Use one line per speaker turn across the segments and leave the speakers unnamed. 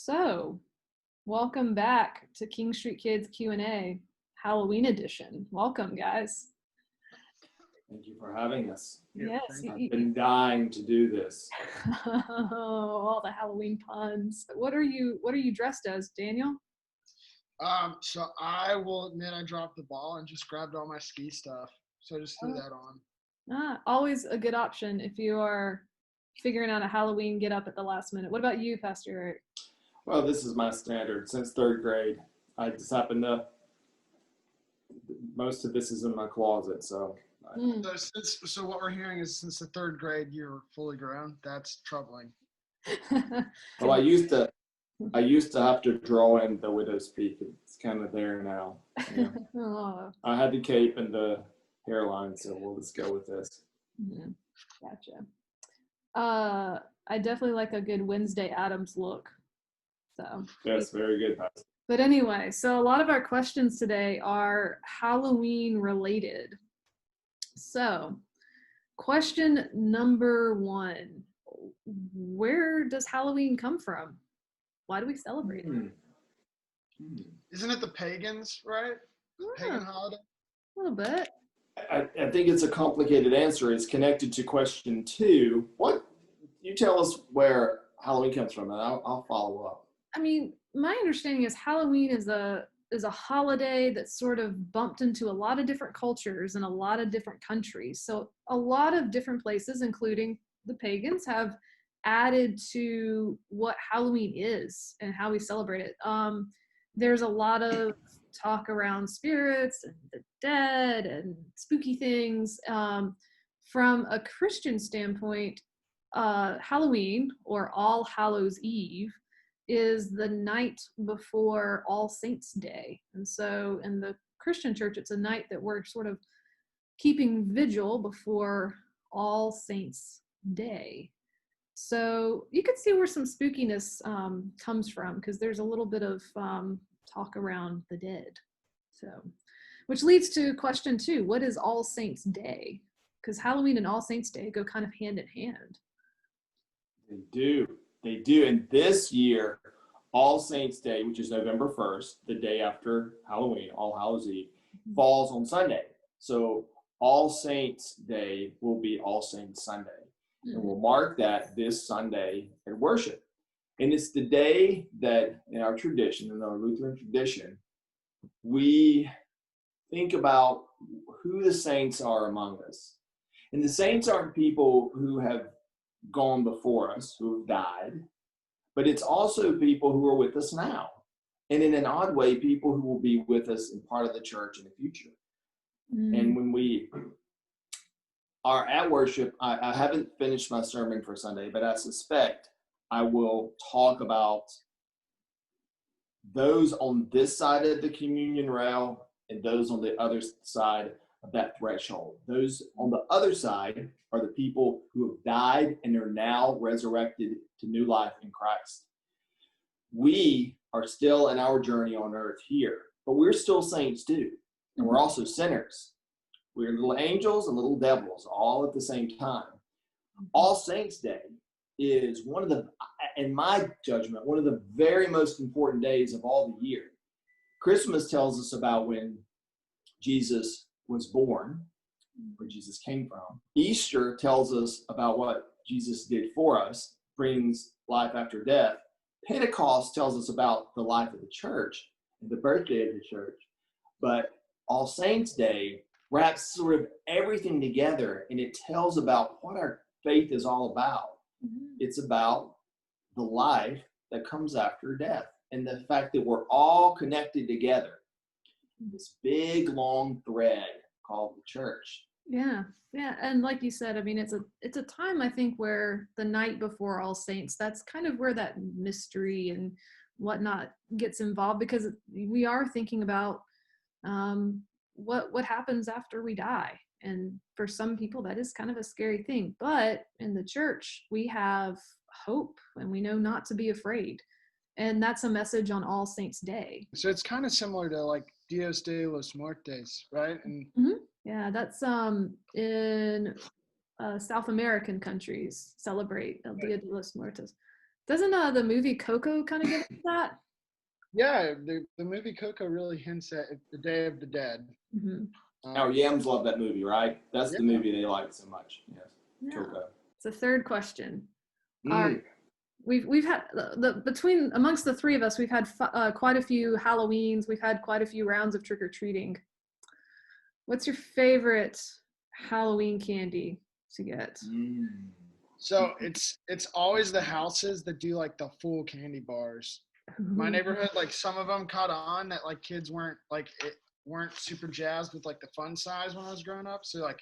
So, welcome back to King Street Kids Q&A Halloween edition. Welcome, guys.
Thank you for having us.
Yes.
I've been dying to do this.
All the Halloween puns. What are you dressed as, Daniel?
So I will admit I dropped the ball and just grabbed all my ski stuff. So I just threw that on.
Always a good option if you are figuring out a Halloween get up at the last minute. What about you, Pastor Eric?
Well, this is my standard since third grade. I just happen to, most of this is in my closet, so.
So what we're hearing is since the third grade you're fully grown. That's troubling.
Well, I used to have to draw in the widow's peak. It's kind of there now. Yeah.
Oh.
I had the cape and the hairline, so we'll just go with this.
Mm-hmm. Gotcha. I definitely like a good Wednesday Addams look. So
Yes, very good, Pastor.
But anyway, so a lot of our questions today are Halloween related. So, question number 1. Where does Halloween come from? Why do we celebrate it?
Isn't it the pagans, right? Pagan holiday?
A little bit.
I think it's a complicated answer. It's connected to question 2. What? You tell us where Halloween comes from, and I'll follow up.
I mean, my understanding is Halloween is a holiday that's sort of bumped into a lot of different cultures in a lot of different countries. So a lot of different places, including the pagans, have added to what Halloween is and how we celebrate it. There's a lot of talk around spirits and the dead and spooky things. From a Christian standpoint, Halloween, or All Hallows Eve, is the night before All Saints Day. And so in the Christian church, it's a night that we're sort of keeping vigil before All Saints Day. So you can see where some spookiness comes from, because there's a little bit of talk around the dead. So, which leads to question 2, what is All Saints Day? Because Halloween and All Saints Day go kind of hand in hand.
They do. And this year, All Saints Day, which is November 1st, the day after Halloween, All Hallows Eve, falls on Sunday. So All Saints Day will be All Saints Sunday. And we'll mark that this Sunday at worship. And it's the day that in our tradition, in our Lutheran tradition, we think about who the saints are among us. And the saints aren't people who have gone before us, who have died, but it's also people who are with us now. And in an odd way, people who will be with us in part of the church in the future. And when we are at worship, I haven't finished my sermon for Sunday, but I suspect I will talk about those on this side of the communion rail and those on the other side of that threshold. Those on the other side are the people who have died and are now resurrected to new life in Christ. We are still in our journey on earth here, but we're still saints too. And we're also sinners. We're little angels and little devils all at the same time. All Saints Day is one of the, in my judgment, one of the very most important days of all the year. Christmas tells us about when Jesus was born, where Jesus came from. Easter tells us about what Jesus did for us, brings life after death. Pentecost tells us about the life of the church and the birthday of the church. But All Saints Day wraps sort of everything together, and it tells about what our faith is all about. It's about the life that comes after death and the fact that we're all connected together. This big, long thread called the church.
Yeah. And like you said, I mean, it's a time, I think, where the night before All Saints, that's kind of where that mystery and whatnot gets involved, because we are thinking about what happens after we die. And for some people, that is kind of a scary thing. But in the church, we have hope, and we know not to be afraid. And that's a message on All Saints Day.
So it's kind of similar to like Dios de los Muertos, right? And
yeah, that's in South American countries celebrate El Dia de los Muertos. Doesn't the movie Coco kind of get into that?
Yeah, the movie Coco really hints at the Day of the Dead.
Mm-hmm.
Our yams love that movie, right? That's
Yeah.
the movie they like so much. Yes.
Yeah.
Coco.
It's the third question. All
Mm.
right. We've had between amongst the three of us, we've had quite a few Halloweens. We've had quite a few rounds of trick or treating. What's your favorite Halloween candy to get?
So it's always the houses that do like the full candy bars. My neighborhood, like some of them caught on that like kids weren't super jazzed with like the fun size when I was growing up. So like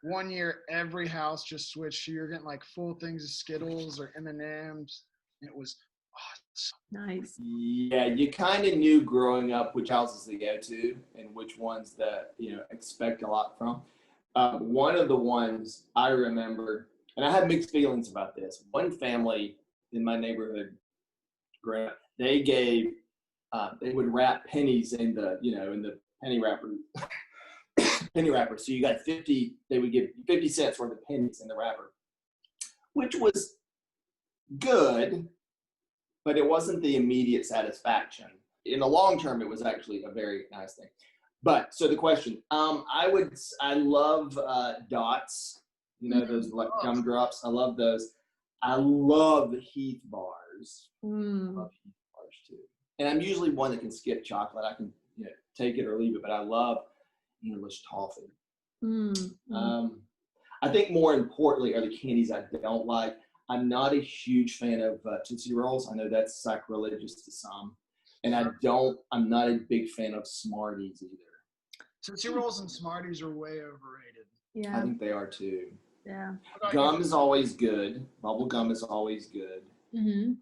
one year every house just switched. So you're getting like full things of Skittles or M&Ms. It was awesome.
Nice.
Yeah, you kind of knew growing up which houses to go to and which ones that expect a lot from. One of the ones I remember, and I had mixed feelings about this. One family in my neighborhood, they gave, they would wrap pennies in the penny wrapper. Penny wrapper. So you got 50. They would give 50 cents worth of pennies in the wrapper, which was good, but it wasn't the immediate satisfaction. In the long term, it was actually a very nice thing. But so the question, I love dots. Those like gumdrops. I love those. I love the Heath bars. I love Heath bars too. And I'm usually one that can skip chocolate. I can take it or leave it, but I love English toffee. I think more importantly are the candies I don't like. I'm not a huge fan of Tootsie Rolls. I know that's sacrilegious to some. And I'm not a big fan of Smarties either.
Tootsie Rolls and Smarties are way overrated.
Yeah.
I think they are too.
Yeah.
Gum is always good. Bubble gum is always good.
Mm-hmm.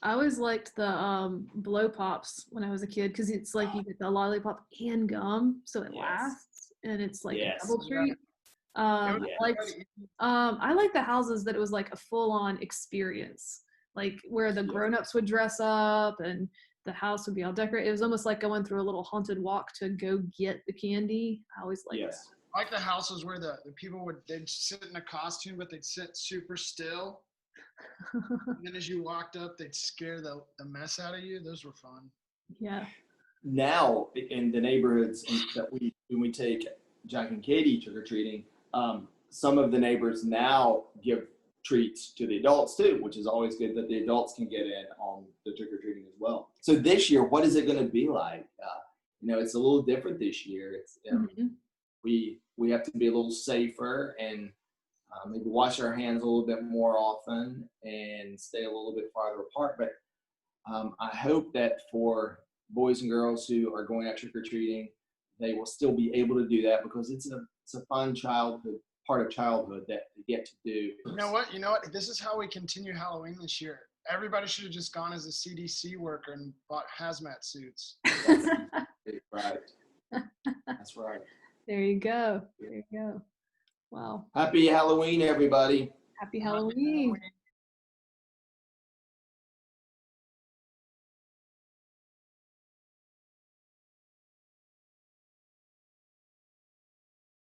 I always liked the blow pops when I was a kid because it's like you get the lollipop and gum, so it lasts, and it's like a double treat. I like the houses that it was like a full-on experience, like where the grown-ups would dress up and the house would be all decorated. It was almost like going through a little haunted walk to go get the candy. I always liked that.
I like the houses where the people they'd sit in a costume, but they'd sit super still. And then as you walked up, they'd scare the mess out of you. Those were fun.
Yeah.
Now in the neighborhoods that when we take Jack and Katie trick-or-treating, some of the neighbors now give treats to the adults too, which is always good that the adults can get in on the trick-or-treating as well. So this year, what is it going to be like? It's a little different this year. It's we have to be a little safer and maybe wash our hands a little bit more often and stay a little bit farther apart. But I hope that for boys and girls who are going out trick-or-treating, they will still be able to do that because it's a fun part of childhood that they get to do.
You know what? This is how we continue Halloween this year. Everybody should have just gone as a CDC worker and bought hazmat suits.
Right. That's right.
There you go. Wow.
Happy Halloween, everybody.
Happy Halloween.